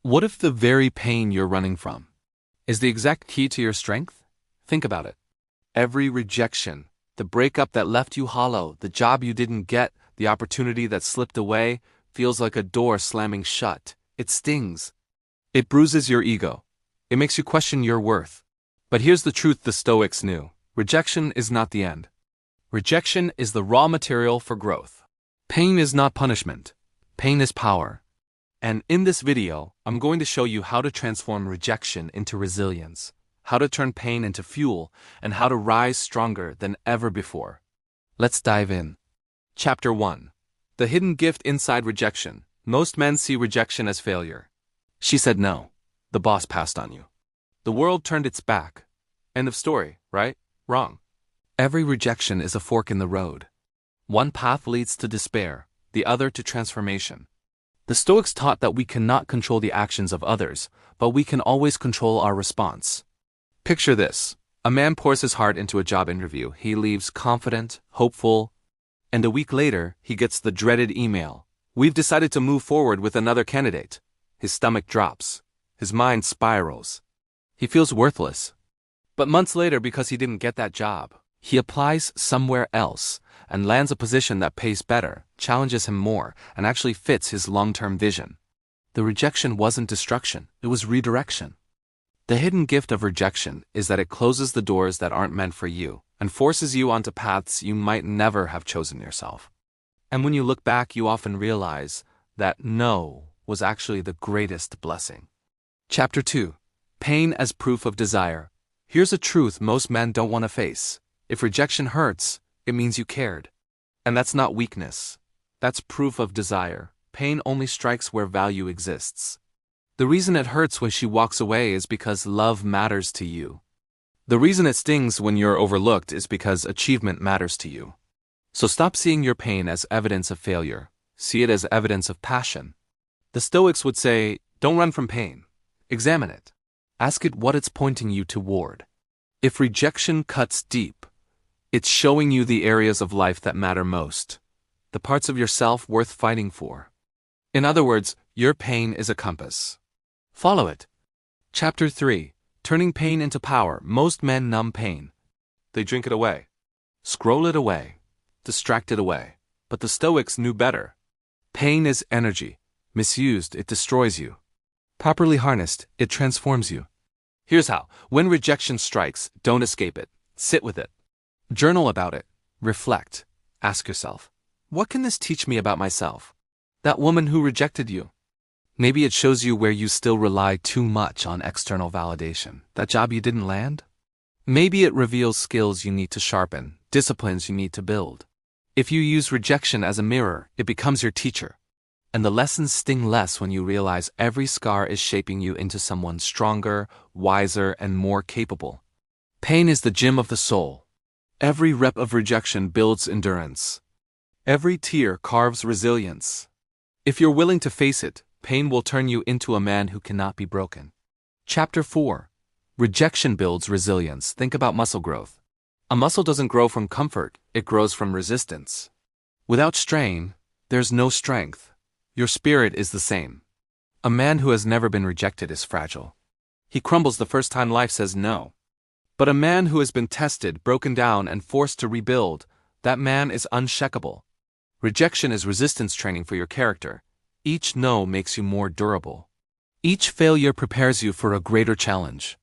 What if the very pain you're running from is the exact key to your strength? Think about it. Every rejection, the breakup that left you hollow, the job you didn't get, the opportunity that slipped away, feels like a door slamming shut. It stings. It bruises your ego. It makes you question your worth. But here's the truth the Stoics knew. Rejection is not the end. Rejection is the raw material for growth. Pain is not punishment. Pain is power. And in this video, I'm going to show you how to transform rejection into resilience, how to turn pain into fuel, and how to rise stronger than ever before. Let's dive in. Chapter 1. The hidden gift inside rejection. Most men see rejection as failure. She said no. The boss passed on you. The world turned its back. End of story, right? Wrong. Every rejection is a fork in the road. One path leads to despair, the other to transformation. The Stoics taught that we cannot control the actions of others, but we can always control our response. Picture this. A man pours his heart into a job interview. He leaves confident, hopeful, and a week later, he gets the dreaded email. We've decided to move forward with another candidate. His stomach drops. His mind spirals. He feels worthless. But months later, because he didn't get that job, he applies somewhere else and lands a position that pays better, challenges him more, and actually fits his long-term vision. The rejection wasn't destruction, it was redirection. The hidden gift of rejection is that it closes the doors that aren't meant for you and forces you onto paths you might never have chosen yourself. And when you look back, you often realize that no was actually the greatest blessing. Chapter 2. Pain as proof of desire. Here's a truth most men don't want to face. If rejection hurts, it means you cared. And that's not weakness. That's proof of desire. Pain only strikes where value exists. The reason it hurts when she walks away is because love matters to you. The reason it stings when you're overlooked is because achievement matters to you. So stop seeing your pain as evidence of failure. See it as evidence of passion. The Stoics would say, don't run from pain. Examine it. Ask it what it's pointing you toward. If rejection cuts deep, it's showing you the areas of life that matter most, the parts of yourself worth fighting for. In other words, your pain is a compass. Follow it. Chapter 3. Turning pain into power. Most men numb pain. They drink it away. Scroll it away. Distract it away. But the Stoics knew better. Pain is energy. Misused, it destroys you. Properly harnessed, it transforms you. Here's how. When rejection strikes, don't escape it. Sit with it. Journal about it. Reflect. Ask yourself, what can this teach me about myself? That woman who rejected you. Maybe it shows you where you still rely too much on external validation. That job you didn't land? Maybe it reveals skills you need to sharpen, disciplines you need to build. If you use rejection as a mirror, it becomes your teacher. And the lessons sting less when you realize every scar is shaping you into someone stronger, wiser, and more capable. Pain is the gym of the soul. Every rep of rejection builds endurance. Every tear carves resilience. If you're willing to face it, pain will turn you into a man who cannot be broken. Chapter 4. Rejection builds resilience. Think about muscle growth. A muscle doesn't grow from comfort, it grows from resistance. Without strain, there's no strength. Your spirit is the same. A man who has never been rejected is fragile. He crumbles the first time life says no. But a man who has been tested, broken down, and forced to rebuild, that man is unshakable. Rejection is resistance training for your character. Each no makes you more durable. Each failure prepares you for a greater challenge.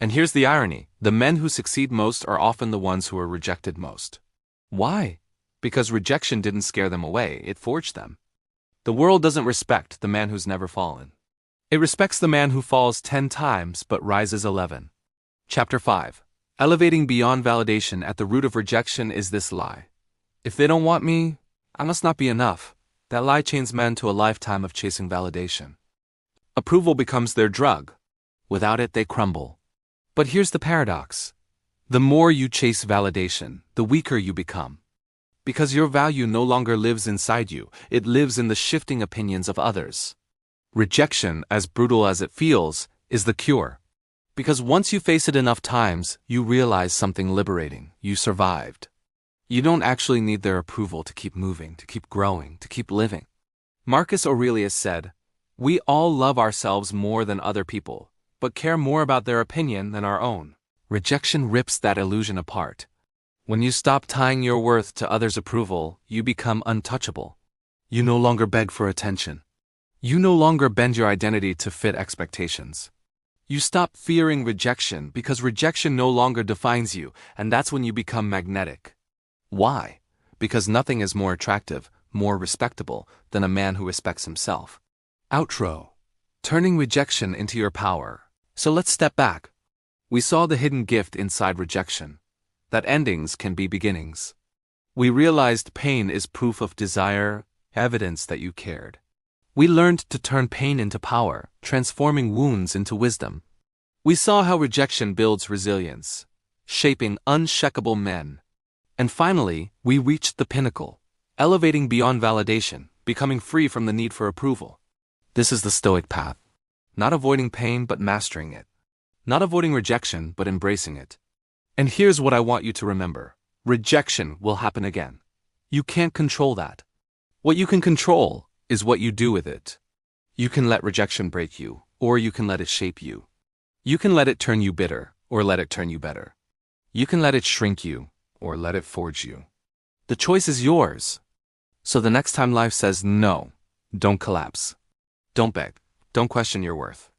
And here's the irony. The men who succeed most are often the ones who are rejected most. Why? Because rejection didn't scare them away, it forged them. The world doesn't respect the man who's never fallen. It respects the man who falls 10 times but rises 11. Chapter 5. Elevating beyond validation. At the root of rejection is this lie. If they don't want me, I must not be enough. That lie chains men to a lifetime of chasing validation. Approval becomes their drug. Without it, they crumble. But here's the paradox. The more you chase validation, the weaker you become. Because your value no longer lives inside you, it lives in the shifting opinions of others. Rejection, as brutal as it feels, is the cure. Because once you face it enough times, you realize something liberating. You survived. You don't actually need their approval to keep moving, to keep growing, to keep living. Marcus Aurelius said, We all love ourselves more than other people, but care more about their opinion than our own. Rejection rips that illusion apart. When you stop tying your worth to others' approval, you become untouchable. You no longer beg for attention. You no longer bend your identity to fit expectations. You stop fearing rejection because rejection no longer defines you, and that's when you become magnetic. Why? Because nothing is more attractive, more respectable, than a man who respects himself. Outro. Turning rejection into your power. So let's step back. We saw the hidden gift inside rejection, that endings can be beginnings. We realized pain is proof of desire, evidence that you cared. We learned to turn pain into power, transforming wounds into wisdom. We saw how rejection builds resilience, shaping unshakable men. And finally, we reached the pinnacle, elevating beyond validation, becoming free from the need for approval. This is the Stoic path. Not avoiding pain, but mastering it. Not avoiding rejection, but embracing it. And here's what I want you to remember. Rejection will happen again. You can't control that. What you can control is what you do with it. You can let rejection break you, or you can let it shape you. You can let it turn you bitter, or let it turn you better. You can let it shrink you, or let it forge you. The choice is yours. So the next time life says no, don't collapse. Don't beg. Don't question your worth.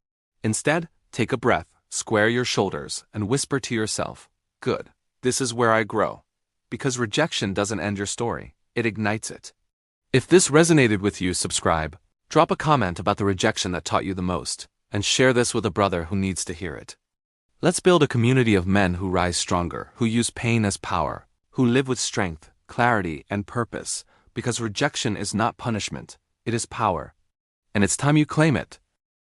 Instead, take a breath, square your shoulders, and whisper to yourself, good, this is where I grow. Because rejection doesn't end your story, it ignites it. If this resonated with you, subscribe, drop a comment about the rejection that taught you the most, and share this with a brother who needs to hear it. Let's build a community of men who rise stronger, who use pain as power, who live with strength, clarity, and purpose, because rejection is not punishment, it is power. And it's time you claim it.